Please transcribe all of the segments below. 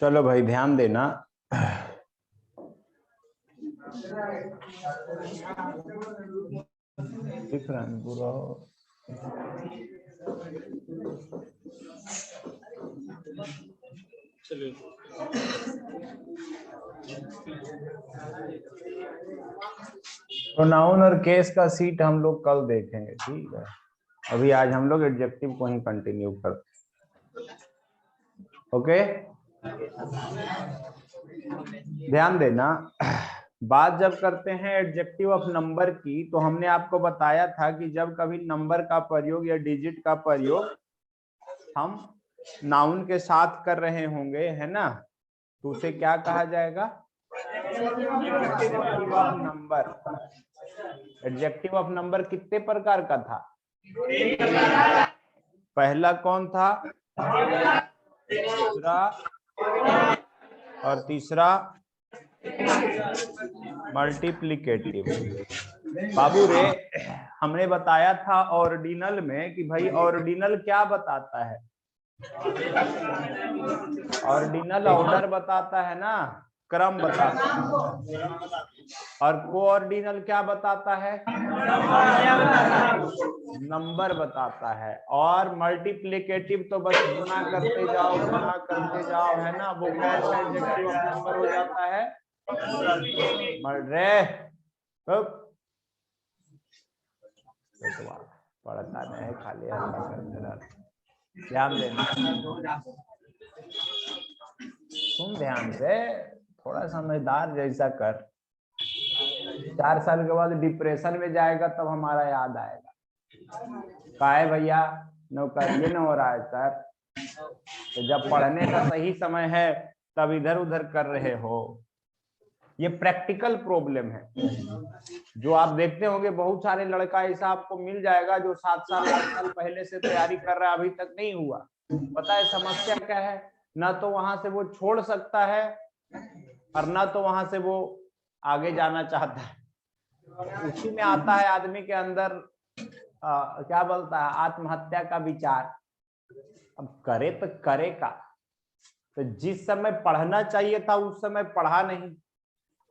चलो भाई ध्यान देना। दिख रहा है पूरा। चलिए तो नाउन और केस का सीट हम लोग कल देखेंगे, ठीक है। अभी आज हम लोग एडजेक्टिव को ही कंटिन्यू करते हैं। ओके, ध्यान देना। बात जब करते हैं एडजेक्टिव ऑफ नंबर की, तो हमने आपको बताया था कि जब कभी नंबर का प्रयोग या डिजिट का प्रयोग हम नाउन के साथ कर रहे होंगे, है ना, तो उसे क्या कहा जाएगा? Adjective of number. Adjective of number कितने प्रकार का था? पहला कौन था? दूसरा और तीसरा मल्टीप्लिकेटिव। बाबू रे, हमने बताया था ऑर्डिनल में कि भाई ऑर्डिनल क्या बताता है? ऑर्डिनल ऑर्डर बताता है ना, क्रम बताता है। और कोऑर्डिनल क्या बताता है? नंबर बताता है। और मल्टीप्लिकेटिव तो बस गुना करते जाओ, गुना करते जाओ, है ना। वो कैसा एडजेक्टिव ऑफ नंबर हो जाता है? रे पढ़ता नहीं, खाली हल्ला करते रहते। ध्यान देना, तुम ध्यान से, थोड़ा समझदार जैसा कर। 4 साल के बाद डिप्रेशन में जाएगा तब हमारा याद आएगा। का है भैया, नौकरी न हो रहा है सर। तो जब पढ़ने का सही समय है तब इधर उधर कर रहे हो। ये प्रैक्टिकल प्रॉब्लम है। जो आप देखते होंगे बहुत सारे लड़का ऐसा आपको मिल जाएगा जो 7 साल 8 साल पहले से तैयारी कर रहा है, अभी तक नहीं हुआ। पता है समस्या क्या है? ना तो वहां से वो छोड़ सकता है और ना तो वहां से वो आगे जाना चाहता है। उसी में आता है आदमी के अंदर क्या बोलता है, आत्महत्या का विचार। अब करे तो करे का। तो जिस समय पढ़ना चाहिए था उस समय पढ़ा नहीं।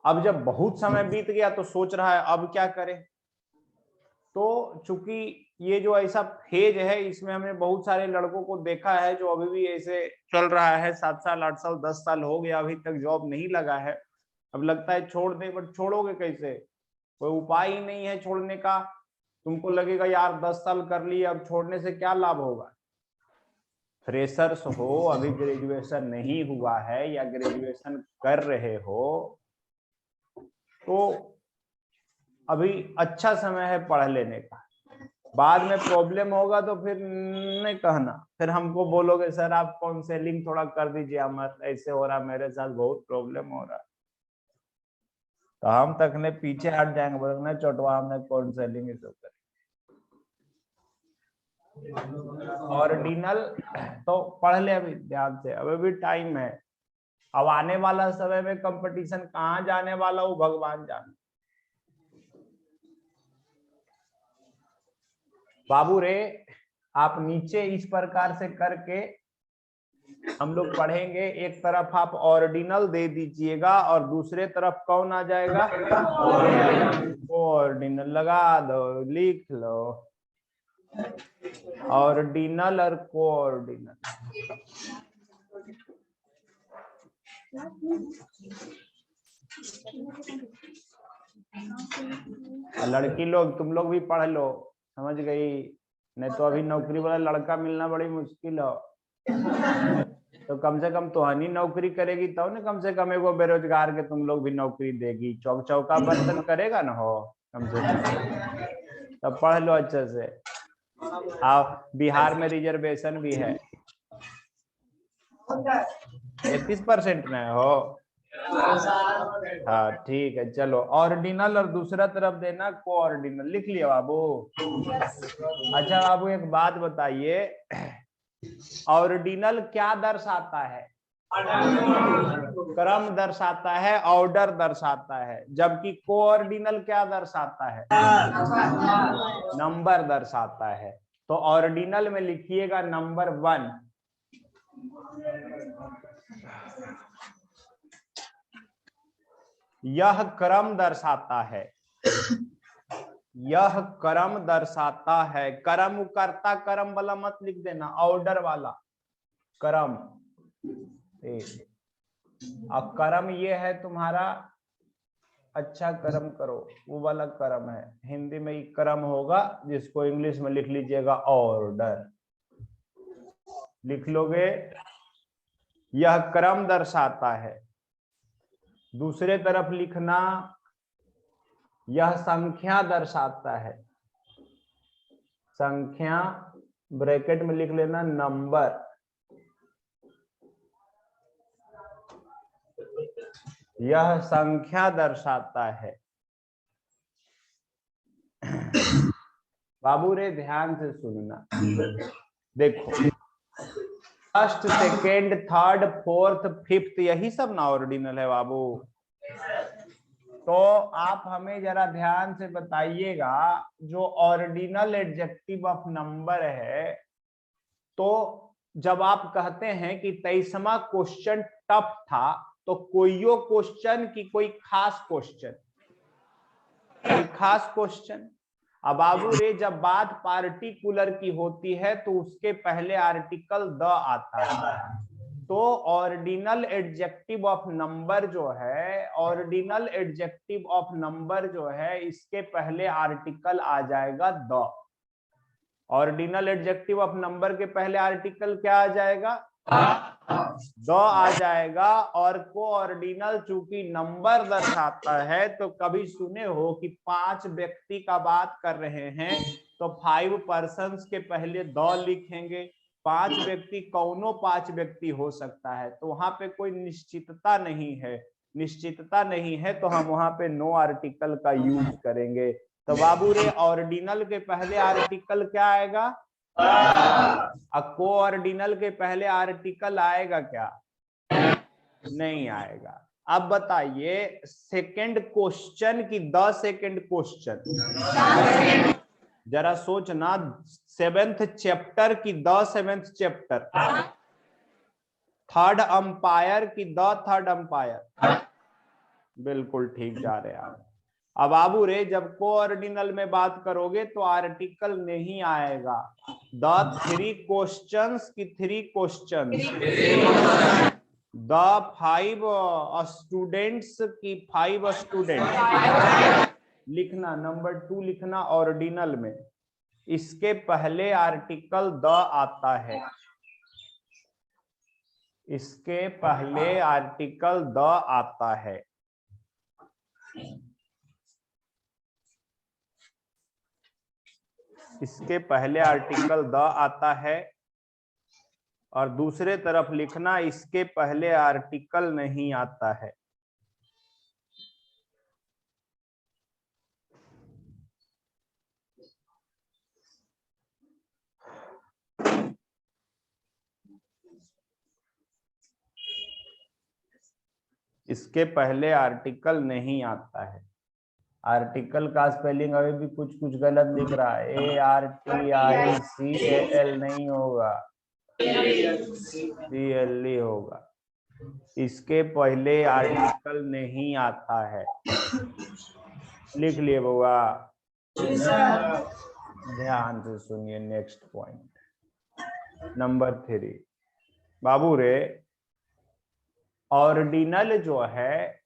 अब जब बहुत समय बीत गया तो सोच रहा है अब क्या करें। तो चूंकि ये जो ऐसा फेज है, इसमें हमने बहुत सारे लड़कों को देखा है जो अभी भी ऐसे चल रहा है। 7 साल 8 साल 10 साल हो गया, अभी तक जॉब नहीं लगा है। अब लगता है छोड़ दे, बट छोड़ोगे कैसे? कोई उपाय ही नहीं है छोड़ने का। तुमको लगेगा यार 10 साल कर लिए, अब छोड़ने से क्या लाभ होगा। फ्रेशर्स हो, अभी ग्रेजुएशन नहीं हुआ है या ग्रेजुएशन कर रहे हो, तो अभी अच्छा समय है पढ़ लेने का। बाद में प्रॉब्लम होगा तो फिर नहीं कहना, फिर हमको बोलोगे सर आप काउंसलिंग थोड़ा कर दीजिए, अमर ऐसे हो रहा, मेरे साथ बहुत प्रॉब्लम हो रहा। तो हम तक ने पीछे हट जाएंगे, बोलेंगे चोटवा हमने काउंसलिंग ही सब करें। ऑर्डिनल तो पढ़ ले अभी ध्यान से, अभी भी टाइम है। अब आने वाला समय में कंपटीशन कहाँ जाने वाला वो भगवान जाने। बाबू रे, आप नीचे इस प्रकार से करके हम लोग पढ़ेंगे। एक तरफ आप ऑर्डिनल दे दीजिएगा और दूसरे तरफ कौन आ जाएगा? ऑर्डिनल लगा दो, लिख लो। ऑर्डिनल और कोऑर्डिनल। लड़की लोग तुम लोग भी पढ़ लो, समझ गई? नहीं तो अभी नौकरी वाला लड़का मिलना बड़ी मुश्किल हो। तो कम से कम तुहानी नौकरी करेगी तो ना, कम से कम एगो बेरोजगार के तुम लोग भी नौकरी देगी। चौका बर्तन करेगा ना हो कम से कम। तब पढ़ लो अच्छे से। आओ, बिहार में रिजर्वेशन भी है 33% में हो। हाँ ठीक है, चलो ऑर्डिनल और दूसरा तरफ देना कोऑर्डिनल। लिख लिया बाबू? अच्छा बाबू एक बात बताइए, ऑर्डिनल क्या दर्शाता है? क्रम दर्शाता है, ऑर्डर दर्शाता है। जबकि कोऑर्डिनल क्या दर्शाता है? नंबर दर्शाता है। तो ऑर्डिनल में लिखिएगा नंबर 1। यह क्रम दर्शाता है, यह क्रम दर्शाता है। क्रम कर्ता क्रम वाला मत लिख देना, ऑर्डर वाला क्रम। अब क्रम ये है तुम्हारा, अच्छा कर्म करो वो वाला कर्म है, हिंदी में ही क्रम होगा, जिसको इंग्लिश में लिख लीजिएगा ऑर्डर। लिख लोगे, यह क्रम दर्शाता है। दूसरे तरफ लिखना, यह संख्या दर्शाता है। संख्या ब्रैकेट में लिख लेना नंबर। यह संख्या दर्शाता है। बाबू रे ध्यान से सुनना, देखो first second third fourth fifth यही सब ना ऑर्डिनल है बाबू। तो आप हमें जरा ध्यान से बताइएगा, जो ऑर्डिनल एडजेक्टिव ऑफ नंबर है, तो जब आप कहते हैं कि 23वां क्वेश्चन टफ था, तो कोईयो क्वेश्चन की कोई खास क्वेश्चन, कोई खास क्वेश्चन। अब बाबू रे जब बात पार्टिकुलर की होती है तो उसके पहले आर्टिकल द आता है। तो ऑर्डिनल एडजेक्टिव ऑफ नंबर जो है, ऑर्डिनल एडजेक्टिव ऑफ नंबर जो है, इसके पहले आर्टिकल आ जाएगा the. Ordinal adjective of number के पहले आर्टिकल क्या आ जाएगा? द आ जाएगा। और को ऑर्डिनल चूंकि नंबर दर्शाता है, तो कभी सुने हो कि 5 व्यक्ति का बात कर रहे हैं तो 5 पर्सन्स के पहले द लिखेंगे। 5 व्यक्ति कौनो 5 व्यक्ति हो सकता है, तो वहां पे कोई निश्चितता नहीं है। निश्चितता नहीं है तो हम वहां पे नो आर्टिकल का यूज करेंगे। तो बाबू रे ऑर्डिनल के पहले आर्टिकल क्या आएगा? को ऑर्डिनल के पहले आर्टिकल आएगा क्या? नहीं आएगा। अब बताइए सेकंड क्वेश्चन की द सेकंड क्वेश्चन, जरा सोचना, 7th चैप्टर की the 7th chapter, third umpire की द थर्ड अंपायर। बिल्कुल ठीक जा रहे हैं आप। अब बाबू रे जब को ऑर्डिनल में बात करोगे तो आर्टिकल नहीं आएगा। द 3 क्वेश्चंस की 3 क्वेश्चंस, द 5 स्टूडेंट्स की 5 स्टूडेंट लिखना, नंबर 2 लिखना ऑर्डिनल में। इसके पहले आर्टिकल द आता है, इसके पहले आर्टिकल द आता है। इसके पहले आर्टिकल द आता है। और दूसरे तरफ लिखना, इसके पहले आर्टिकल नहीं आता है। इसके पहले आर्टिकल नहीं आता है। आर्टिकल का स्पेलिंग अभी भी कुछ कुछ गलत लिख रहा है, ARTICAL नहीं होगा, CLE होगा। इसके पहले आर्टिकल नहीं आता है। लिख लिए बुआ? ध्यान से सुनिए। नेक्स्ट पॉइंट नंबर 3 बाबू रे, ऑर्डिनल जो है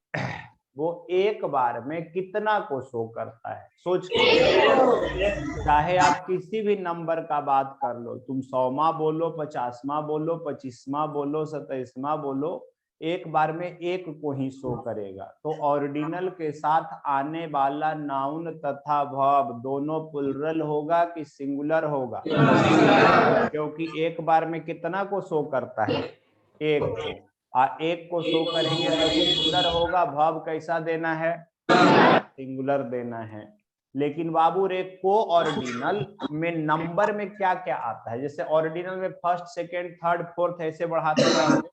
वो एक बार में कितना को शो करता है? सोच के, चाहे आप किसी भी नंबर का बात कर लो, तुम 100वां बोलो, 50वां बोलो, 25वां बोलो, 27वां बोलो, एक बार में एक को ही शो करेगा। तो ऑर्डिनल के साथ आने वाला नाउन तथा वर्ब दोनों प्लुरल होगा कि सिंगुलर होगा? क्योंकि एक बार में कितना को शो करता है? एक को। एक को शो करेंगे तो सिंगुलर होगा। वर्ब कैसा देना है? सिंगुलर देना है। लेकिन बाबू रे को ऑर्डिनल में नंबर में क्या क्या आता है? जैसे ऑर्डिनल में फर्स्ट सेकेंड थर्ड फोर्थ ऐसे बढ़ाते जाओगे।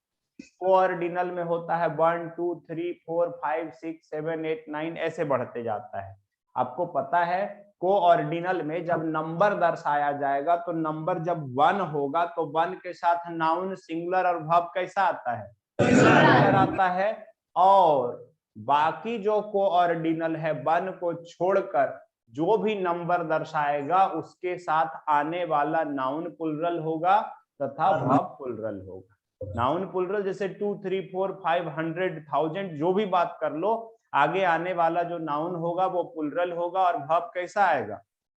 को ऑर्डिनल में होता है 1 2 3 4 5 6 7 8 9 ऐसे बढ़ते जाता है। आपको पता है कोऑर्डिनल में जब नंबर दर्शाया जाएगा तो नंबर जब 1 होगा तो 1 के साथ नाउन सिंगुलर और वर्ब कैसा आता है, सिंगुलर आता है। और बाकी जो कोऑर्डिनल है 1 को छोड़कर जो भी नंबर दर्शाएगा उसके साथ आने वाला नाउन प्लुरल होगा तथा वर्ब प्लुरल होगा। नाउन प्लुरल जैसे 2, 3, 4, 500, 1000 जो भी बात कर लो, आगे आने वाला जो नाउन होगा वो प्लुरल होगा और वर्ब कैसा आएगा,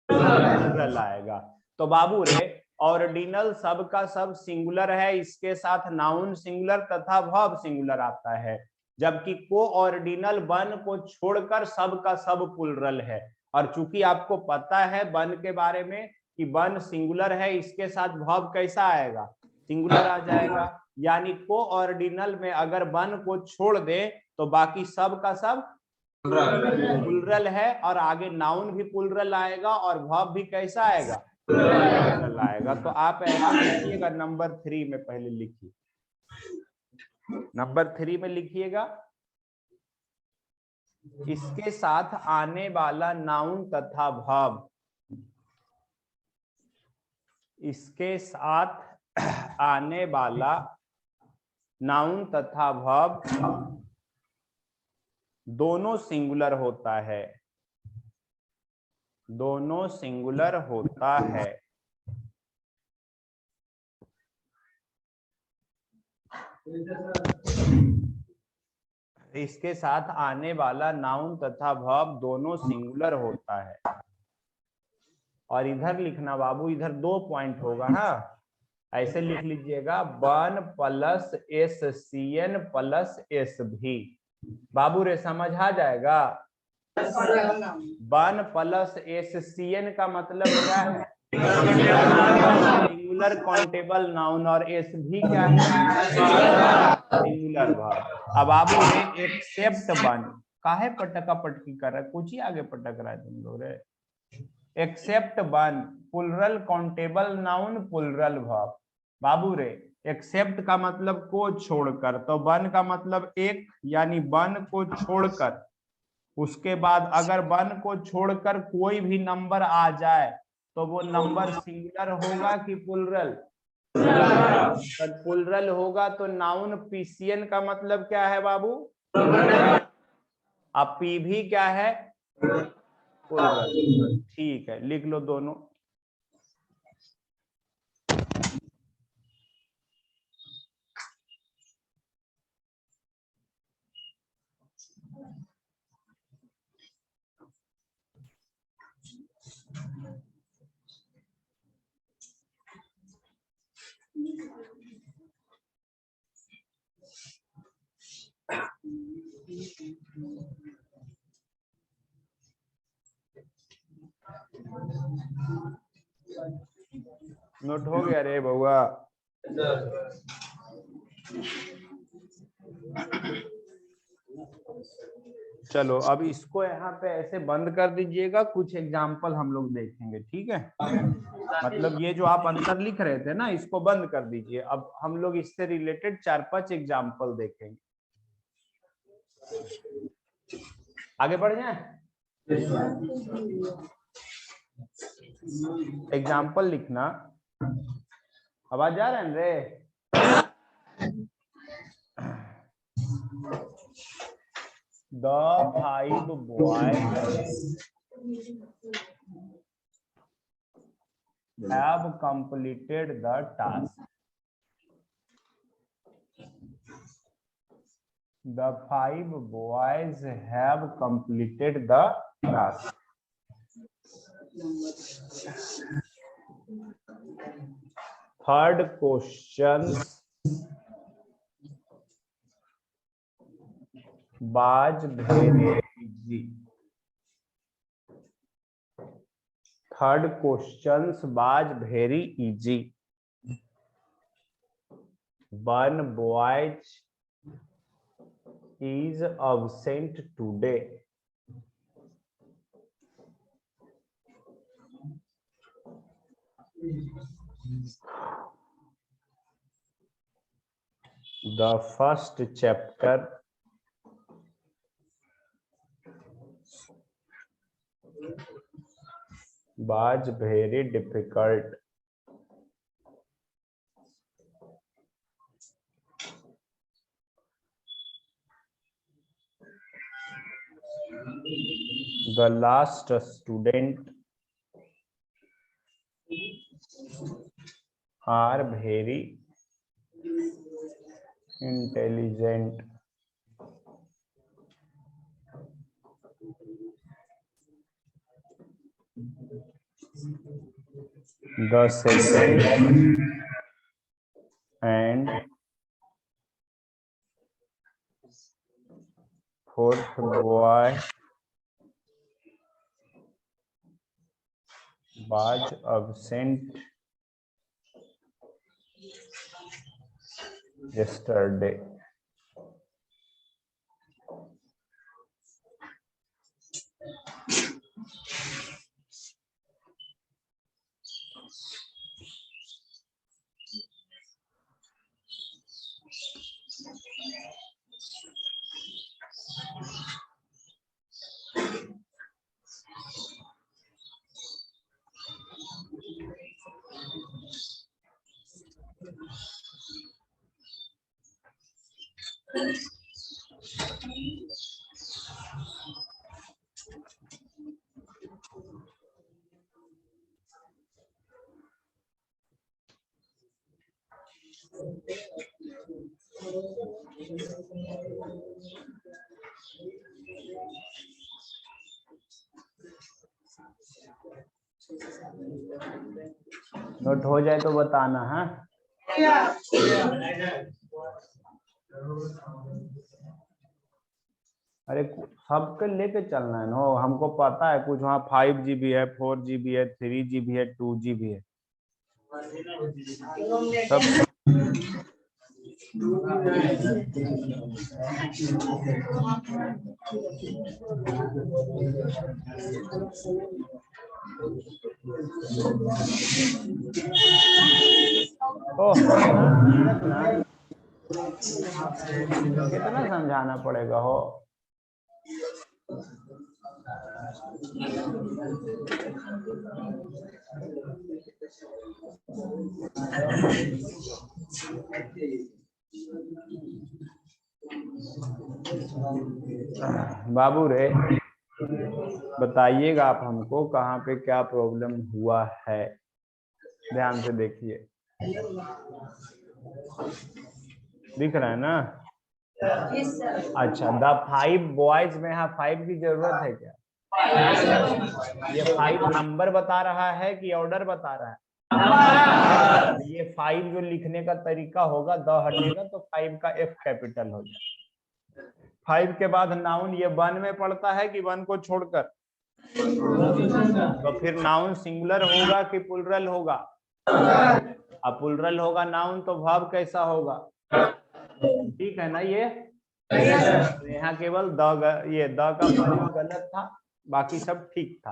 प्लुरल आएगा। तो बाबू रे ऑर्डिनल सब का सब सिंगुलर है, इसके साथ नाउन सिंगुलर तथा वर्ब सिंगुलर आता है, जबकि कोऑर्डिनल 1 को छोड़कर सब का सब प्लुरल है। और चूंकि आपको पता है 1 के बारे में कि 1 सिंगुलर है, इसके साथ वर्ब कैसा आएगा, सिंगुलर आ जाएगा। यानी कोऑर्डिनल में अगर 1 को छोड़ दे तो बाकी सब का सब प्लुरल है और आगे नाउन भी प्लुरल आएगा और वर्ब भी कैसा आएगा, प्लुरल आएगा। तो आप ऐसे लिखिएगा, नंबर 3 में पहले लिखिए, नंबर 3 में लिखिएगा, इसके साथ आने वाला नाउन तथा वर्ब, इसके साथ आने वाला नाउन तथा वर्ब दोनों सिंगुलर होता है, दोनों सिंगुलर होता है। इसके साथ आने वाला नाउन तथा वर्ब दोनों सिंगुलर होता है। और इधर लिखना बाबू, इधर 2 पॉइंट होगा ना, ऐसे लिख लीजिएगा 1 + SCN + SB। बाबू रे समझ आ जाएगा। 1 + SCN का मतलब क्या है, सिंगुलर काउंटेबल नाउन, और SB क्या है, सिंगुलर वर्ब। अब बाबू रे एक्सेप्ट 1, काहे पटका पटकी कर रहा है, कुछ ही आगे पटक रहा है तुम लोग रे। Except 1 plural countable noun plural verb. बाबू रे एक्सेप्ट का मतलब को छोड़कर, तो 1 का मतलब एक, यानी 1 को छोड़कर, उसके बाद अगर 1 को छोड़कर कोई भी नंबर आ जाए तो वो नंबर सिंगुलर होगा कि प्लुरल, प्लुरल होगा तो नाउन PCN का मतलब क्या है बाबू, अब PV क्या है, प्लुरल। ठीक है, लिख लो दोनों। नोट हो गया रे बउआ। चलो अब इसको यहाँ पे ऐसे बंद कर दीजिएगा, कुछ एग्जाम्पल हम लोग देखेंगे, ठीक है। मतलब ये जो आप अंतर लिख रहे थे ना, इसको बंद कर दीजिए, अब हम लोग इससे रिलेटेड 4-5 एग्जाम्पल देखेंगे। आगे बढ़ जाए, एग्जाम्पल लिखना। आवाज आ रहा है रे, The 5 boys have completed the task. The 5 boys have completed the task. Third question was very easy. Third questions was very easy. One boy is absent today. The first chapter was very difficult. The last student are very intelligent. The second and fourth boy was absent yesterday. Note हो जाए तो बताना है। अरे सबके लेके चलना है नो, हमको पता है कुछ वहाँ 5 GB है, 4 GB है, 3 GB है, 2 GB है सब। कितना समझाना पड़ेगा हो। बाबू रे बताइएगा आप हमको कहाँ पे क्या प्रॉब्लम हुआ है, ध्यान से देखिए। दिख रहा है ना? अच्छा, द 5 बॉयज में यहाँ 5 की जरूरत है क्या? ये 5 नंबर बता रहा है कि ऑर्डर बता रहा है? ये 5 जो लिखने का तरीका होगा, द हटेगा तो 5 का F कैपिटल हो जाए। 5 के बाद नाउन ये 1 में पड़ता है कि 1 को छोड़कर? तो फिर नाउन सिंगुलर होगा कि प्लुरल होगा? अब प्लुरल होगा नाउन तो वर्ब कैसा होगा? ठीक है ना? ये यहाँ केवल ये द का प्रयोग गलत था, बाकी सब ठीक था।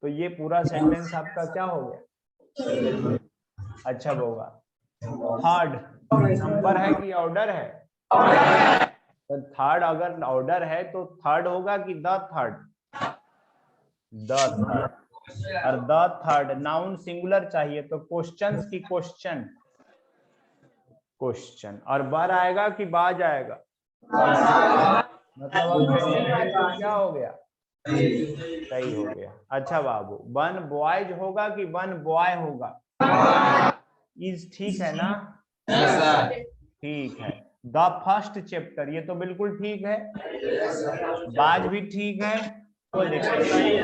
तो ये पूरा सेंटेंस आपका क्या हो गया? अच्छा होगा। थर्ड नंबर है कि ऑर्डर है? तो थर्ड अगर ऑर्डर है तो थर्ड होगा कि द थर्ड? The third. और द थर्ड नाउन सिंगुलर चाहिए तो क्वेश्चंस की क्वेश्चन, क्वेश्चन। और बर आएगा कि बाज आएगा? मतलब क्या हो गया? सही हो गया। अच्छा बाबू, 1 बॉयज होगा कि 1 बॉय होगा? इज ठीक है ना? ठीक है। द फर्स्ट चैप्टर ये तो बिल्कुल ठीक है, बाज भी ठीक है, तो देखिए।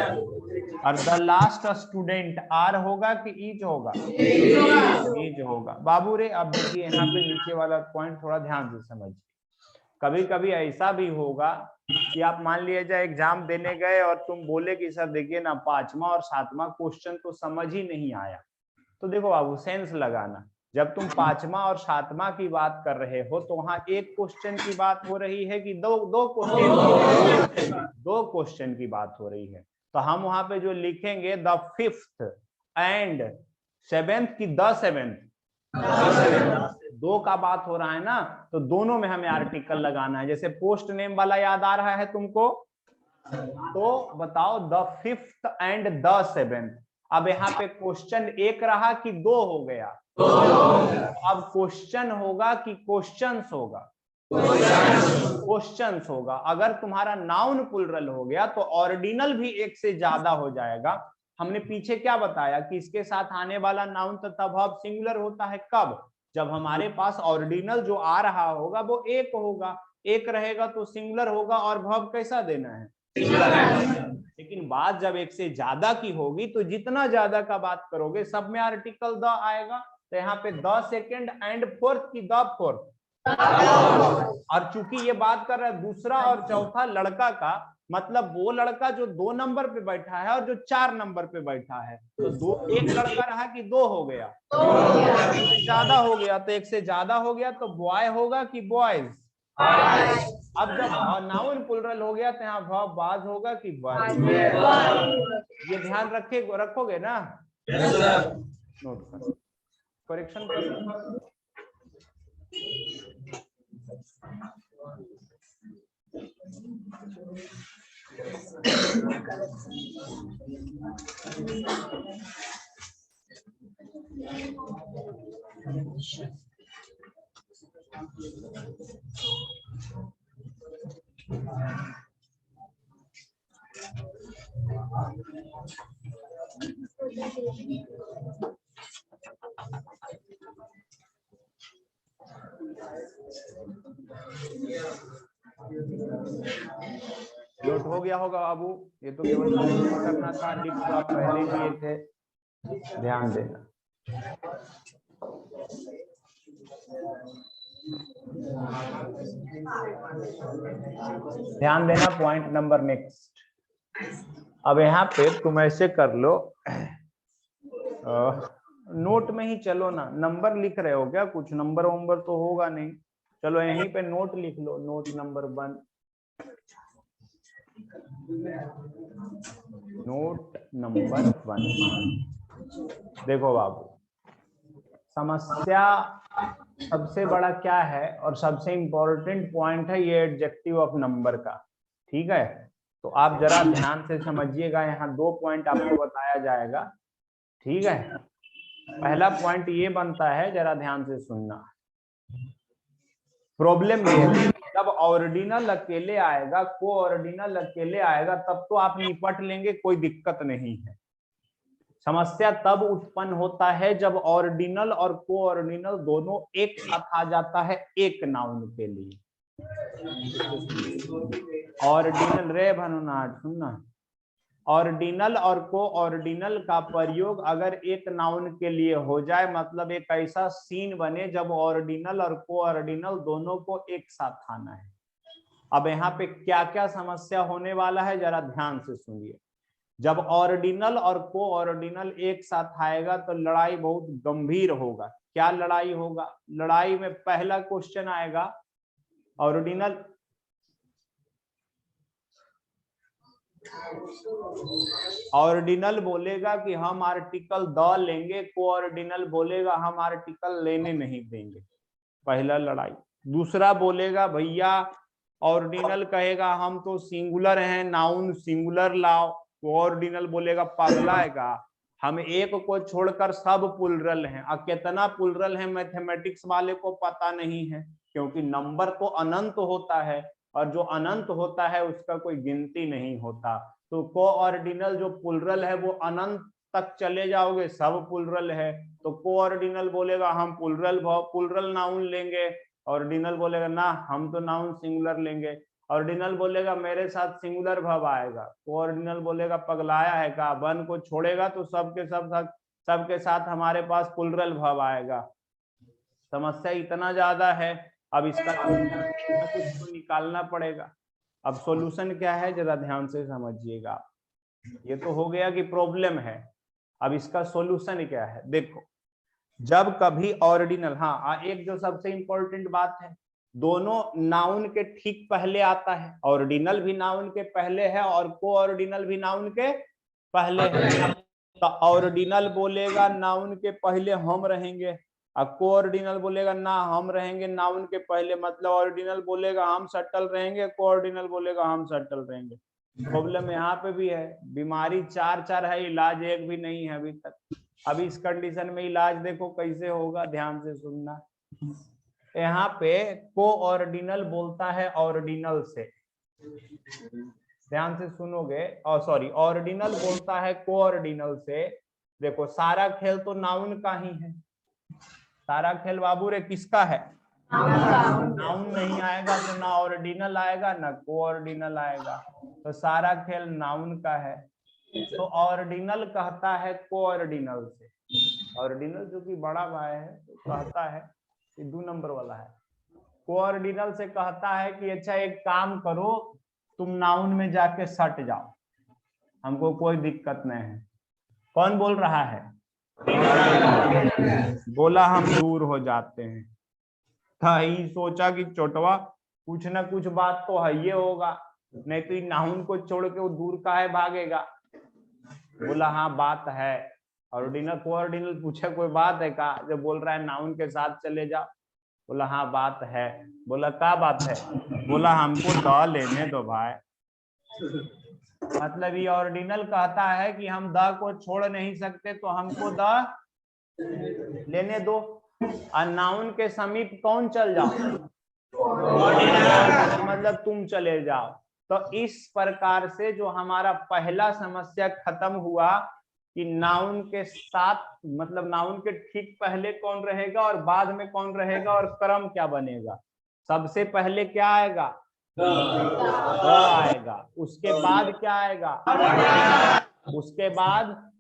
और द लास्ट स्टूडेंट आर होगा कि ईज होगा? ईज होगा। बाबू रे अब देखिए यहाँ पे नीचे वाला पॉइंट थोड़ा ध्यान से समझिए। कभी कभी ऐसा भी होगा कि आप मान लिया जाए एग्जाम देने गए और तुम बोले कि सर देखिए ना 5वां और 7वां क्वेश्चन तो समझ ही नहीं आया। तो देखो बाबू सेंस लगाना, जब तुम 5वां और 7वां की बात कर रहे हो तो वहां एक क्वेश्चन की बात हो रही है कि दो क्वेश्चन की बात हो रही है। तो हम वहां पे जो लिखेंगे द 5th एंड 7th की द 7th, दो का बात हो रहा है ना, तो दोनों में हमें आर्टिकल लगाना है। जैसे पोस्ट नेम वाला याद आ रहा है तुमको? तो बताओ the 5th and the 7th। अब यहाँ पे क्वेश्चन एक रहा कि दो हो गया? अब क्वेश्चन होगा कि क्वेश्चंस होगा? क्वेश्चंस होगा। अगर तुम्हारा नाउन प्लुरल हो गया तो ऑर्डिनल भी एक से ज्यादा हो जाएगा। हमने पीछे क्या बताया कि इसके साथ आने वाला नाउन तथा वर्ब सिंगुलर होता है कब? जब हमारे पास ऑर्डिनल जो आ रहा होगा वो एक होगा, एक रहेगा तो सिंगुलर होगा और वर्ब कैसा देना है? लेकिन बात जब एक से ज्यादा की होगी तो जितना ज्यादा का बात करोगे सब में आर्टिकल द आएगा। तो यहाँ पे द सेकेंड एंड फोर्थ की द फोर्थ, और चूंकि ये बात कर रहा है दूसरा और चौथा लड़का का, मतलब वो लड़का जो 2 नंबर पे बैठा है और जो 4 नंबर पे बैठा है, तो दो, एक लड़का रहा कि 2 हो गया? एक से ज्यादा हो गया। तो एक से ज्यादा हो गया तो बॉय होगा कि बॉयज? अब जब नाउन प्लुरल हो गया तो यहाँ वर्ब बाज होगा कि बॉयज? ये ध्यान रखोगे ना? नोट कर, करेक्शन कर। नोट हो गया होगा बाबू? ये तो केवल करना था, टिप तो आप पहले लिए थे, ध्यान देना। ध्यान देना, पॉइंट नंबर नेक्स्ट। अब यहाँ पे तुम ऐसे कर लो, नोट में ही चलो ना। नंबर लिख रहे हो क्या? कुछ नंबर वंबर तो होगा नहीं। चलो यहीं पे नोट लिख लो, नोट नंबर 1। Note number 1। देखो बाबू, समस्या सबसे बड़ा क्या है और सबसे इंपॉर्टेंट पॉइंट है ये एडजेक्टिव ऑफ नंबर का। ठीक है, तो आप जरा ध्यान से समझिएगा। यहाँ 2 पॉइंट आपको बताया जाएगा। ठीक है, पहला पॉइंट ये बनता है, जरा ध्यान से सुनना। प्रॉब्लम ये है जब ऑर्डिनल अकेले आएगा, को ऑर्डिनल अकेले आएगा, तब तो आप निपट लेंगे, कोई दिक्कत नहीं है। समस्या तब उत्पन्न होता है जब ऑर्डिनल और को ऑर्डिनल दोनों एक साथ आ जाता है एक नाउन के लिए। ऑर्डिनल रे भनुनाट सुनना, ऑर्डिनल और को ऑर्डिनल का प्रयोग अगर एक नाउन के लिए हो जाए, मतलब एक ऐसा सीन बने जब ऑर्डिनल और को ऑर्डिनल दोनों को एक साथ आना है। अब यहाँ पे क्या क्या समस्या होने वाला है जरा ध्यान से सुनिए। जब ऑर्डिनल और को ऑर्डिनल एक साथ आएगा तो लड़ाई बहुत गंभीर होगा। क्या लड़ाई होगा? लड़ाई में पहला क्वेश्चन आएगा, ऑर्डिनल बोलेगा कि हम आर्टिकल द लेंगे, को ऑर्डिनल बोलेगा हम आर्टिकल लेने नहीं देंगे, पहला लड़ाई। दूसरा बोलेगा भैया, ऑर्डिनल कहेगा हम तो सिंगुलर हैं, नाउन सिंगुलर लाओ, को ऑर्डिनल बोलेगा पगलाएगा, हम एक को छोड़कर सब प्लुरल हैं। अब कितना प्लुरल है मैथमेटिक्स वाले को पता नहीं है, क्योंकि नंबर तो अनंत होता है और जो अनंत होता है उसका कोई गिनती नहीं होता। तो को ऑर्डिनल जो प्लुरल है वो अनंत तक चले जाओगे सब प्लुरल है, तो को ऑर्डिनल बोलेगा हम प्लुरल नाउन लेंगे, ऑर्डिनल बोलेगा ना हम तो नाउन सिंगुलर लेंगे। ऑर्डिनल बोलेगा मेरे साथ सिंगुलर वर्ब आएगा, को ऑर्डिनल बोलेगा पगलाया है का, वन को छोड़ेगा तो सबके साथ हमारे पास प्लुरल वर्ब आएगा। समस्या इतना ज्यादा है, अब इसका कुछ तो निकालना पड़ेगा। अब सॉल्यूशन क्या है जरा ध्यान से समझिएगा। ये तो हो गया कि प्रॉब्लम है, अब इसका सॉल्यूशन क्या है। देखो, जब कभी ऑर्डिनल, हाँ एक जो सबसे इंपॉर्टेंट बात है, दोनों नाउन के ठीक पहले आता है। ऑर्डिनल भी नाउन के पहले है और को ऑर्डिनल भी नाउन के पहले है। तो ऑर्डिनल बोलेगा नाउन के पहले हम रहेंगे, और को ऑर्डिनल बोलेगा ना हम रहेंगे नाउन के पहले। मतलब ऑर्डिनल बोलेगा हम सटल रहेंगे, को ऑर्डिनल बोलेगा हम सटल रहेंगे। प्रॉब्लम यहाँ पे भी है, बीमारी 4 है, इलाज एक भी नहीं है अभी तक। अब इस कंडीशन में इलाज देखो कैसे होगा, ध्यान से सुनना। यहाँ पे कोऑर्डिनल बोलता है ऑर्डिनल से, ध्यान से सुनोगे, और सॉरी ऑर्डिनल बोलता है कोऑर्डिनल से। देखो सारा खेल तो नाउन का ही है, सारा खेल बाबू रे किसका है? नाउन नहीं आएगा तो ना ऑर्डिनल आएगा ना कोऑर्डिनल आएगा, तो सारा खेल नाउन का है। तो ऑर्डिनल कहता है कोऑर्डिनल से, ऑर्डिनल जो कि बड़ा भाई है तो कहता है कि 2 नंबर वाला है, कोऑर्डिनल से कहता है कि अच्छा एक काम करो, तुम नाउन में जाके सट जाओ, हमको कोई दिक्कत नहीं है। कौन बोल रहा है? बोला हम दूर हो जाते हैं। था ही सोचा कि चोटवा कुछ ना कुछ बात तो है ये होगा, नहीं तो नाउन को छोड़ के वो दूर का है भागेगा। बोला हाँ बात है। ऑर्डिनल कोऑर्डिनल पूछे कोई बात है का, जब बोल रहा है नाउन के साथ चले जाओ। बोला हाँ बात है। बोला क्या बात है? बोला हमको द लेने दो भाई। मतलब ये ऑर्डिनल कहता है कि हम द को छोड़ नहीं सकते, तो हमको द लेने दो। और नाउन के समीप कौन चल जाओ? मतलब तुम चले जाओ। तो इस प्रकार से जो हमारा पहला समस्या खत्म हुआ कि नाउन के साथ, मतलब नाउन के ठीक पहले कौन रहेगा और बाद में कौन रहेगा और क्रम क्या बनेगा। सबसे पहले क्या आएगा? द आएगा। उसके बाद क्या आएगा? उसके बाद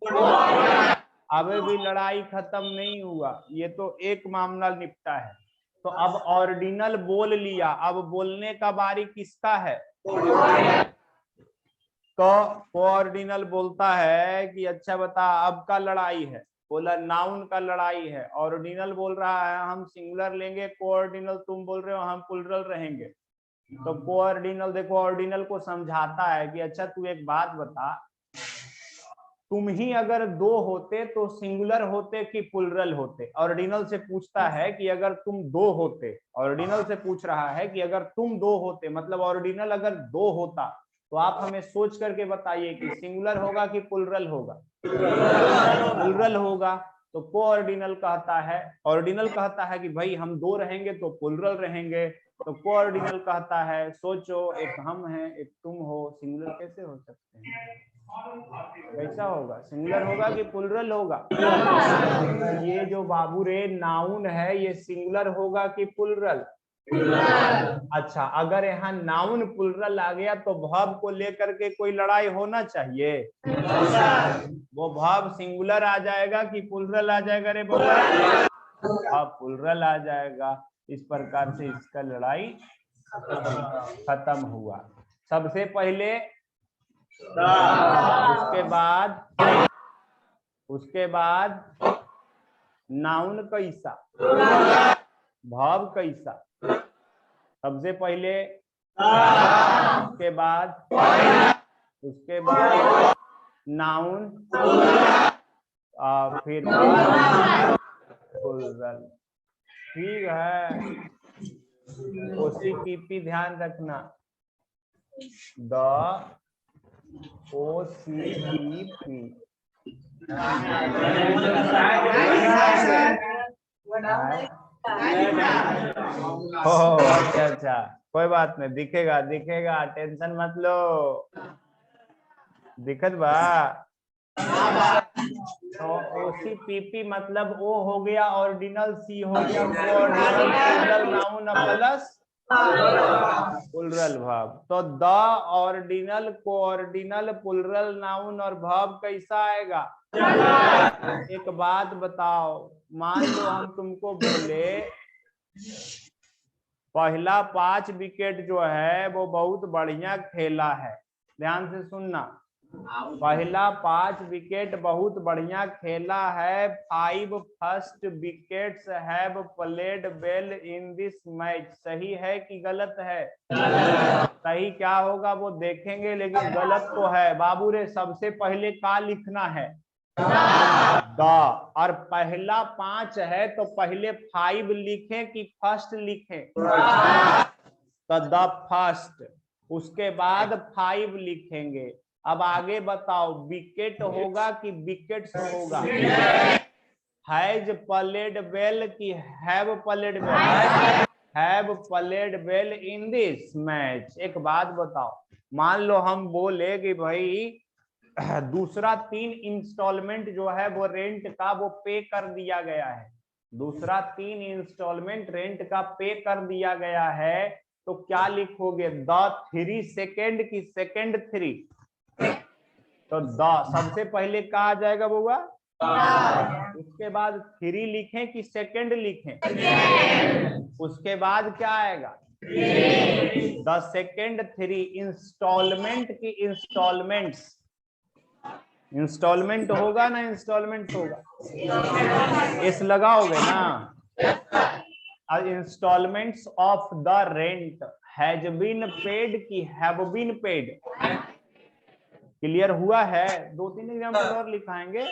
अभी भी लड़ाई खत्म नहीं हुआ, ये तो एक मामला निपटा है। तो अब ऑर्डिनल बोल लिया, अब बोलने का बारी किसका है? तो कोऑर्डिनल बोलता है कि अच्छा बता अब का लड़ाई है। बोला नाउन का लड़ाई है। ऑर्डिनल बोल रहा है हम सिंगुलर लेंगे, कोऑर्डिनल तुम बोल रहे हो हम प्लूरल रहेंगे। तो कोऑर्डिनल देखो ऑर्डिनल को समझाता है कि अच्छा तू एक बात बता, तुम ही अगर 2 होते तो सिंगुलर होते कि प्लूरल होते? ऑर्डिनल से पूछता है कि अगर तुम 2 होते, ऑर्डिनल से पूछ रहा है कि अगर तुम 2 होते, मतलब ऑर्डिनल अगर 2 होता तो आप हमें सोच करके बताइए कि सिंगुलर होगा कि प्लूरल होगा? प्लूरल होगा। तो कोऑर्डिनल कहता है, ऑर्डिनल कहता है कि भाई हम 2 रहेंगे तो प्लूरल रहेंगे। तो कोऑर्डिनल कहता है सोचो, एक हम हैं एक तुम हो, सिंगुलर कैसे हो सकते हैं? कैसा होगा? सिंगुलर होगा कि प्लूरल होगा? ये जो बाबू रे नाउन है ये सिंगुलर होगा कि प्लूरल? अच्छा अगर यहाँ नाउन प्लूरल आ गया तो वर्ब को लेकर के कोई लड़ाई होना चाहिए? वो वर्ब सिंगुलर आ जाएगा कि प्लूरल आ जाएगा रे बाबा? हाँ प्लूरल आ जाएगा। इस प्रकार से इसका लड़ाई खत्म हुआ। सबसे पहले उसके बाद नाउन कैसा, वर्ब कैसा? सबसे पहले, उसके बाद नाउन, फिर प्लूरल। ठीक है, OCPP ध्यान रखना, द OCPP। अच्छा कोई बात नहीं, दिखेगा दिखेगा, टेंशन मत लो, दिखत बा। तो OCPP मतलब ओ हो गया ऑर्डिनल, सी हो गया coordinal, plural noun plus plural verb. तो the ordinal coordinal plural noun और वर्ब कैसा आएगा? एक बात बताओ, मान लो हम तुमको बोले पहला 5 विकेट जो है वो बहुत बढ़िया खेला है, ध्यान से सुनना, पहला 5 विकेट बहुत बढ़िया खेला है। 5 first wickets have played well in this match. सही है कि गलत है? सही क्या होगा वो देखेंगे, लेकिन गलत तो है बाबू रे। सबसे पहले क्या लिखना है? द। और पहला 5 है तो पहले 5 लिखें कि फर्स्ट लिखें? तो द फर्स्ट। उसके बाद 5 लिखेंगे। अब आगे बताओ, विकेट होगा कि विकेट्स होगा? हैज प्लेड वेल की have played well? Have played well in this match. एक बात बताओ, मान लो हम बोले कि भाई दूसरा 3 इंस्टॉलमेंट जो है वो रेंट का वो पे कर दिया गया है, दूसरा 3 इंस्टॉलमेंट रेंट का पे कर दिया गया है, तो क्या लिखोगे? द 3 सेकेंड की सेकेंड 3? तो द सबसे पहले क्या आ जाएगा बुआ? उसके बाद 3 लिखें कि सेकेंड लिखें? उसके बाद क्या आएगा? द सेकेंड 3 इंस्टॉलमेंट की इंस्टॉलमेंट्स। इंस्टॉलमेंट होगा ना इंस्टॉलमेंट होगा? इस लगाओगे ना? Installments of the rent has been paid की हैव बीन पेड? क्लियर हुआ है? 2-3 एग्जाम्पल और लिखाएंगे।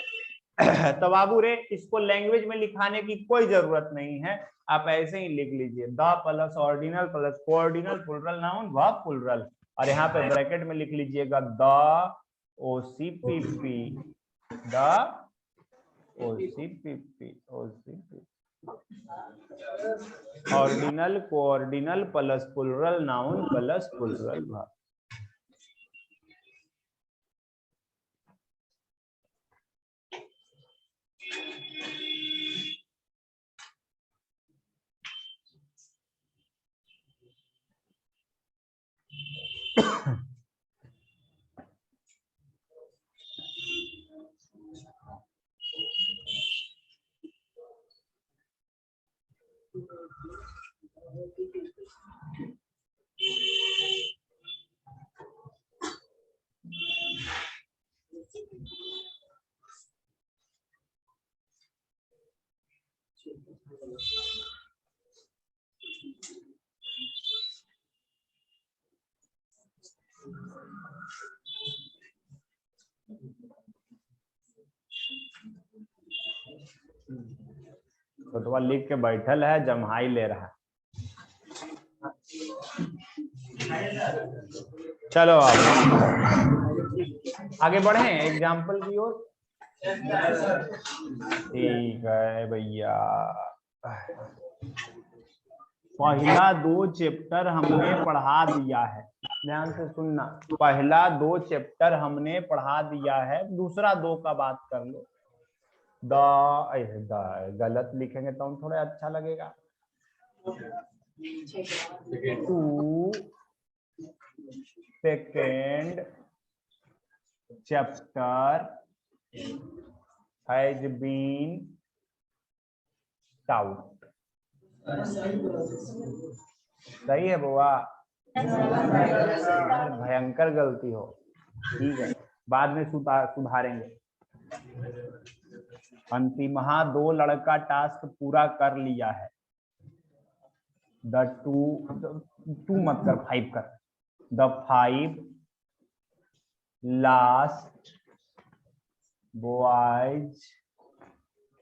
तो बाबू रे, इसको लैंग्वेज में लिखाने की कोई जरूरत नहीं है, आप ऐसे ही लिख लीजिए, the plus ordinal plus coordinal plural noun verb plural, और यहाँ पे ब्रैकेट में लिख लीजिएगा the OCPP, the OCPP, ordinal coordinal plus plural noun plus plural verb. तो लिख के बैठल है, जम्हाई ले रहा है। चलो आप आगे बढ़े एग्जाम्पल की ओर। ठीक है भैया, पहला 2 चैप्टर हमने पढ़ा दिया है, ध्यान से सुनना, पहला 2 चैप्टर हमने पढ़ा दिया है, दूसरा 2 का बात कर लो। द गलत लिखेंगे तो हम थोड़ा अच्छा लगेगा। 2 second chapter has been taught. सही है बुआ? भयंकर गलती हो, ठीक है, बाद में सुधारेंगे। अंतिमहा 2 लड़का टास्क पूरा कर लिया है। द 2 मत कर, 5 कर। The 5 last boys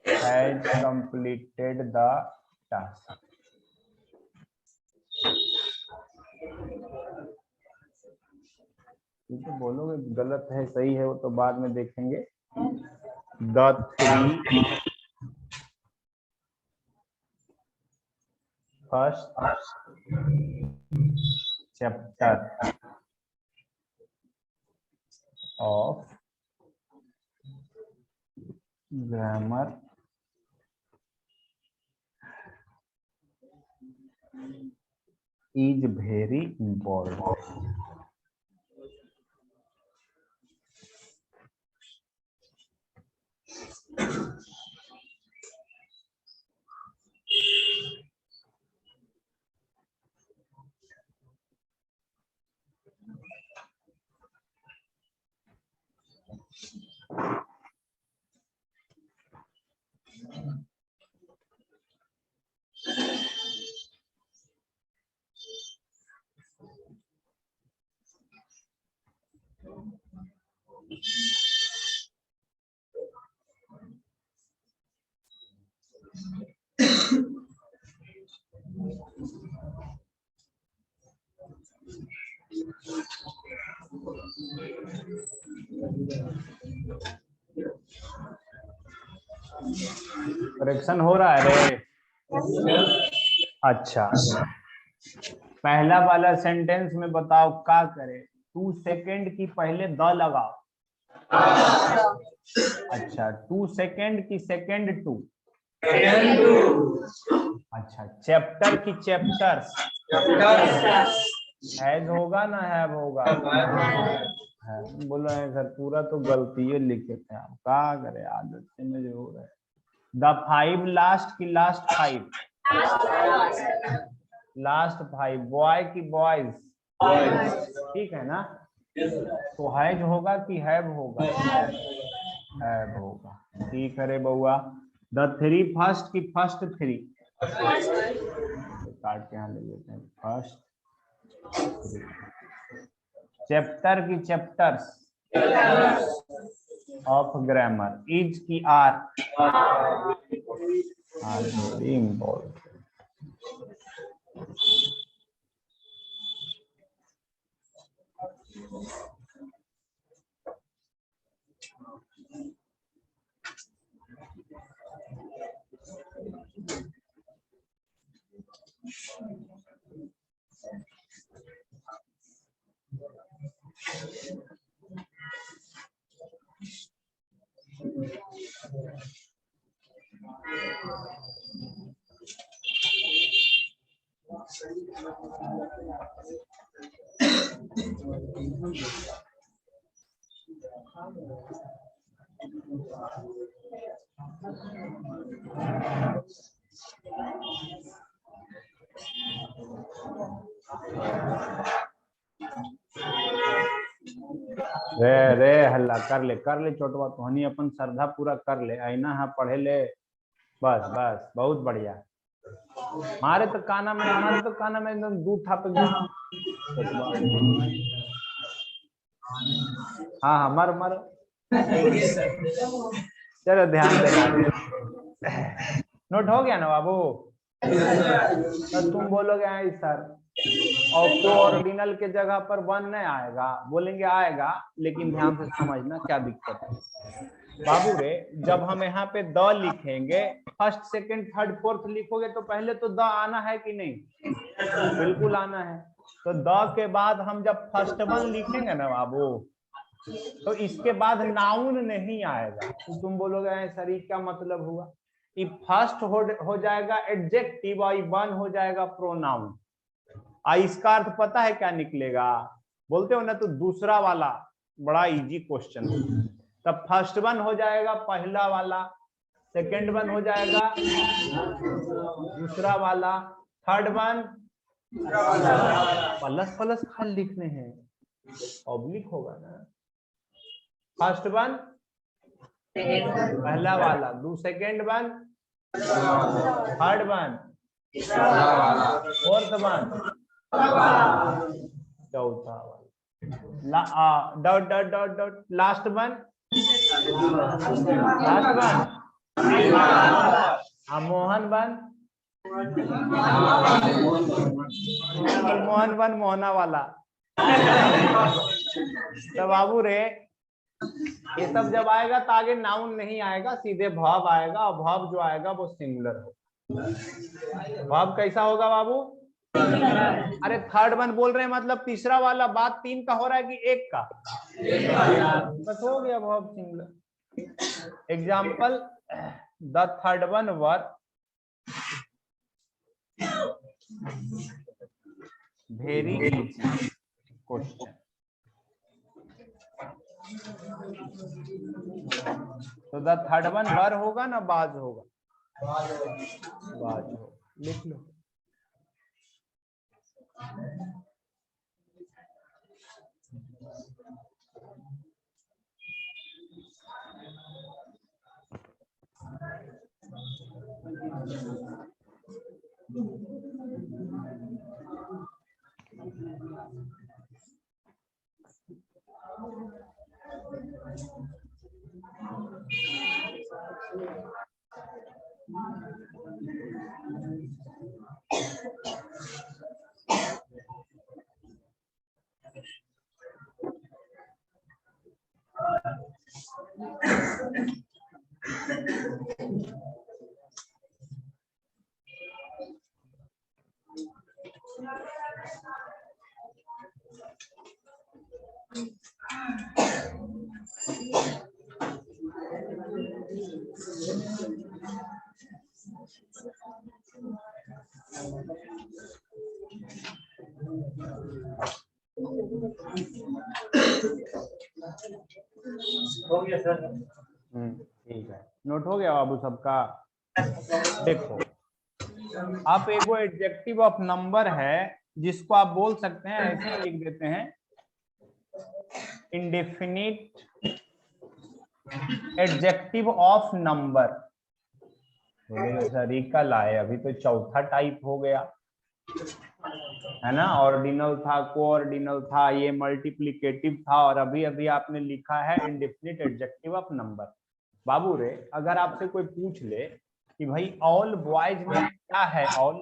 has completed the task. ठीक है, बोलोगे गलत है सही है वो तो बाद में देखेंगे। The 3 first chapter of grammar is very important. Correction हो रहा है रे। अच्छा, पहला वाला सेंटेंस में बताओ क्या करे। 2 सेकेंड की पहले द लगाओ। अच्छा, 2 सेकेंड की सेकेंड 2। अच्छा, चैप्टर की चैप्टर्स। हैज होगा ना हैव होगा? है। बोलो है सर पूरा तो गलती है लिखे थे आप, क्या करे आदत से में जो हो रहा है। द 5 लास्ट की लास्ट 5। लास्ट 5 बॉय की बॉयज। ठीक है ना? तो हैज होगा कि हैव होगा? हैव होगा। ठीक है रे बउआ। द 3 फर्स्ट की फर्स्ट 3। काट के यहाँ ले लेते हैं फर्स्ट 3। चैप्टर की चैप्टर्स ऑफ ग्रामर। इज की आर वेरी इम्पोर्टेंट। रे रे हल्ला कर ले छोटवा तोहनी अपन श्रद्धा पूरा कर ले। आईना हाँ पढ़े ले। बस बस बहुत बढ़िया। हमारे तो काना में एकदम दूध था पे। हाँ हाँ मर मर। चलो ध्यान दे। नोट हो गया ना बाबू? तो तुम बोलोगे आई सर और कोऑर्डिनल के जगह पर 1 नहीं आएगा? बोलेंगे आएगा, लेकिन ध्यान से समझना क्या दिक्कत है बाबू रे। जब हम यहाँ पे द लिखेंगे, फर्स्ट सेकंड थर्ड फोर्थ लिखोगे तो पहले तो द आना है कि नहीं? बिल्कुल आना है। तो द के बाद हम जब फर्स्ट 1 लिखेंगे ना बाबू, तो इसके बाद नाउन नहीं आएगा। तो तुम बोलोगे सर ये क्या मतलब हुआ? ये फर्स्ट हो जाएगा एडजेक्टिव और 1 हो जाएगा प्रोनाउन। इसका अर्थ पता है क्या निकलेगा? बोलते हो ना तो दूसरा वाला बड़ा इजी क्वेश्चन। तब फर्स्ट 1 हो जाएगा पहला वाला, सेकंड 1 हो जाएगा दूसरा वाला, थर्ड 1 प्लस प्लस खाली लिखने हैं, ऑब्लिक होगा ना। फर्स्ट 1 पहला वाला, सेकंड 1 थर्ड 1 फोर्थ 1 चौथा वाला, dot dot dot dot last 1 Mohan 1 Mohan 1 Mohana वाला। तो बाबू रे ये सब जब आएगा तो आगे नाउन नहीं आएगा, सीधे वर्ब आएगा। और वर्ब जो आएगा वो सिंगुलर होगा। वर्ब कैसा होगा बाबू? अरे थर्ड 1 बोल रहे हैं मतलब तीसरा वाला। बात 3 का हो रहा है कि 1 का? बस हो गया verb singular. Example, the third 1 were very easy question. तो द थर्ड 1 वर होगा ना बाज होगा? बाज होगा। लिख लो। हो गया सर। ठीक है, नोट हो गया बाबू सबका। देखो आप एक वो एडजेक्टिव ऑफ नंबर है जिसको आप बोल सकते हैं, ऐसे ही लिख देते हैं, इंडेफिनिट एडजेक्टिव ऑफ नंबर। बोले सर ये कल आए, अभी तो चौथा टाइप हो गया है ना। ऑर्डिनल था, कोऑर्डिनल था, ये मल्टीप्लिकेटिव था, और अभी अभी आपने लिखा है इंडेफिनिट एडजेक्टिव ऑफ नंबर। बाबू रे अगर आपसे कोई पूछ ले कि भाई ऑल बॉयज में क्या है ऑल,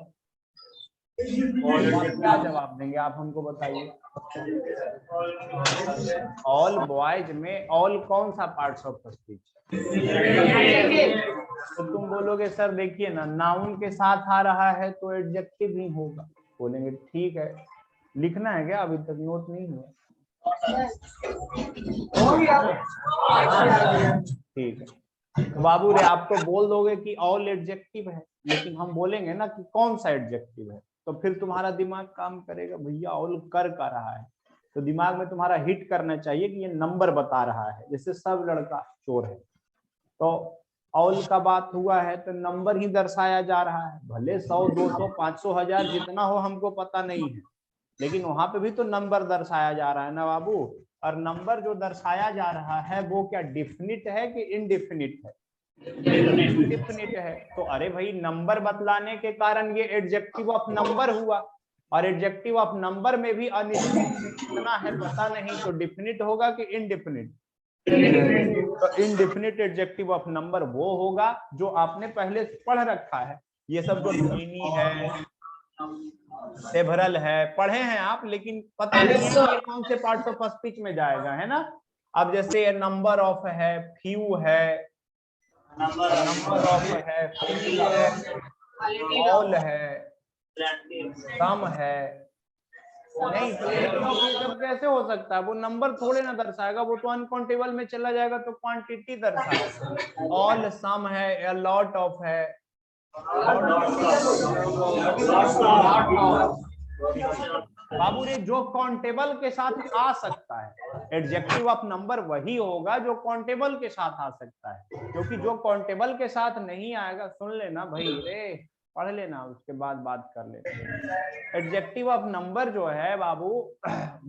तो आप क्या जवाब देंगे, आप हमको बताइए। ऑल बॉयज में ऑल कौन सा पार्ट्स ऑफ स्पीच? तो तुम बोलोगे सर देखिए ना, नाउन के साथ आ रहा है तो एडजेक्टिव ही होगा। बोलेंगे ठीक है, लिखना है क्या, अभी तक नोट नहीं हुआ? ठीक है, तो बाबू रे आप तो बोल दोगे कि ऑल एडजेक्टिव है, लेकिन हम बोलेंगे ना कि कौन सा एडजेक्टिव है, तो फिर तुम्हारा दिमाग काम करेगा, भैया ऑल कर का रहा है, तो दिमाग में तुम्हारा हिट करना चाहिए कि ये नंबर बता रहा है, जैसे सब लड़का चोर है, तो ऑल का बात हुआ है तो नंबर ही दर्शाया जा रहा है, भले 100 200 500 1000 जितना हो हमको पता नहीं है, लेकिन वहां पे भी तो नंबर दर्शाया जा रहा है ना बाबू। और नंबर जो दर्शाया जा रहा है वो क्या डिफिनिट है कि इनडिफिनिट है? डिफिनिट है। तो अरे भाई नंबर बतलाने के कारण ये एडजेक्टिव ऑफ नंबर हुआ, और एडजेक्टिव ऑफ नंबर में भी अनिश्चित कितना है पता नहीं, तो डिफिनिट होगा कि इनडिफिनिट? तो इनडिफिनिट एडजेक्टिव ऑफ नंबर वो होगा जो आपने पहले पढ़ रखा है। ये सब जो मेनी है, सेवरल है, पढ़े हैं आप, लेकिन पता नहीं है कि ये कौन से पार्ट्स ऑफ स्पीच में जाएगा, है ना। अब जैसे नंबर ऑफ है, फ्यू है, नंबर ऑफ है, फ्यू है, ऑल है, सम है, नहीं प्लेंटी ऑफ ये सब कैसे हो सकता है? वो नंबर थोड़े ना दर्शाएगा, वो तो अनकाउंटेबल में चला जाएगा तो क्वांटिटी दर्शाएगा। ऑल सम है, लॉट ऑफ है, बाबू रे जो काउंटेबल के साथ आ सकता है, एडजेक्टिव ऑफ नंबर वही होगा जो काउंटेबल के साथ आ सकता है, क्योंकि जो काउंटेबल के साथ नहीं आएगा, सुन लेना भाई रे, पढ़ लेना उसके बाद बात कर लेना। एडजेक्टिव ऑफ नंबर जो है बाबू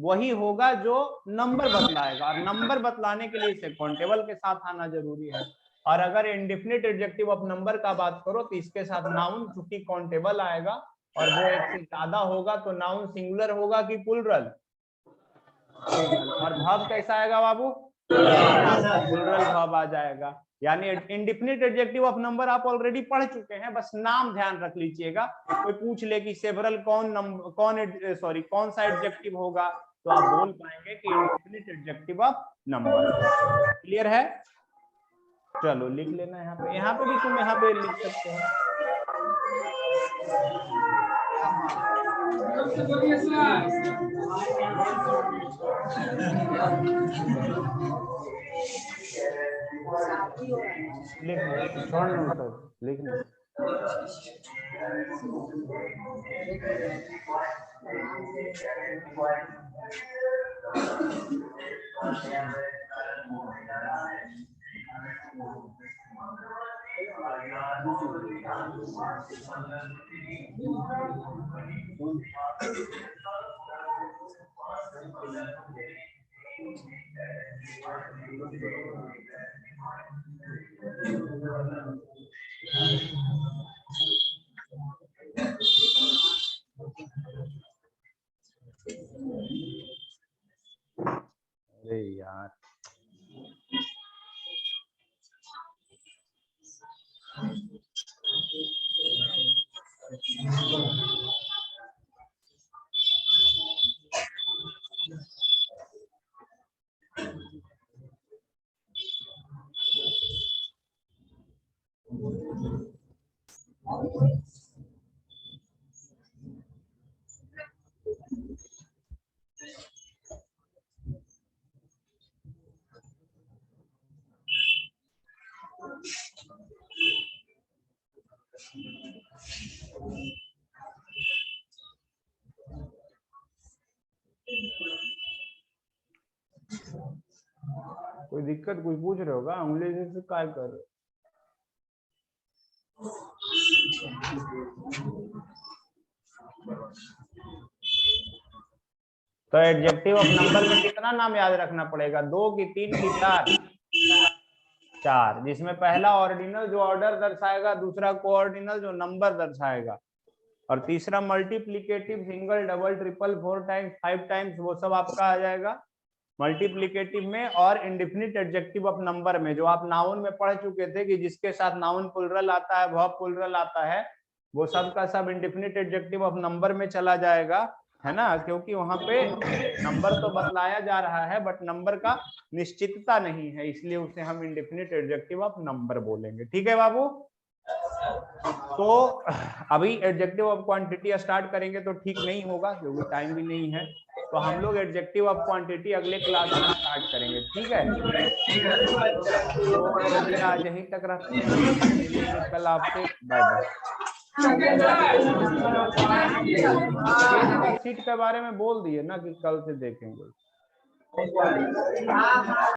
वही होगा जो नंबर बतलाएगा, और नंबर बतलाने के लिए इसे काउंटेबल के साथ आना जरूरी है। और अगर इंडिफिनिट एडजेक्टिव ऑफ नंबर का बात करो तो इसके साथ नाउन चूंकि काउंटेबल आएगा, और वो एक से ज्यादा होगा तो नाउन सिंगुलर होगा कि प्लुरल? और वर्ब कैसा आएगा बाबू? प्लुरल वर्ब आ जाएगा। यानी इंडिफिनिट एडजेक्टिव ऑफ नंबर आप ऑलरेडी पढ़ चुके हैं, बस नाम ध्यान रख लीजिएगा। कोई पूछ ले कि सेवरल कौन सा एडजेक्टिव होगा, तो आप बोल पाएंगे कि indefinite adjective of number. Clear है? चलो लिख लेना यहाँ पे भी तुम यहाँ पे लिख सकते हो। लिख लो, छोड़ लो सब, लिख लो। अरे यार कोई दिक्कत कोई पूछ रहे होगा, उंगली से काय कर रहे हो? तो एडजेक्टिव ऑफ नंबर में कितना नाम याद रखना पड़ेगा? 2 की 3 की 4? 4, जिसमें पहला ऑर्डिनल जो ऑर्डर दर्शाएगा, दूसरा कोऑर्डिनल जो नंबर दर्शाएगा, और तीसरा multiplicative, single, double, triple, 4 times, 5 times, वो सब आपका आ जाएगा मल्टीप्लिकेटिव में। और इंडेफिनिट एडजेक्टिव ऑफ नंबर में, जो आप नाउन में पढ़ चुके थे कि जिसके साथ नाउन प्लुरल आता है, वर्ब प्लुरल आता है, वो सब का सब इंडेफिनिट एडजेक्टिव ऑफ नंबर में चला जाएगा, है ना, क्योंकि वहां पे नंबर तो बतलाया जा रहा है बट नंबर का निश्चितता नहीं है, इसलिए उसे हम इंडेफिनिट एडजेक्टिव ऑफ नंबर बोलेंगे। ठीक है बाबू? तो अभी एडजेक्टिव ऑफ क्वांटिटी स्टार्ट करेंगे तो ठीक नहीं होगा क्योंकि टाइम भी नहीं है, तो हम लोग एडजेक्टिव ऑफ क्वांटिटी अगले क्लास में स्टार्ट करेंगे। ठीक है? तो आज यहीं तक रखते हैं, कल आपसे बाय बाय। सीट के बारे में बोल दिए ना कि कल से देखेंगे।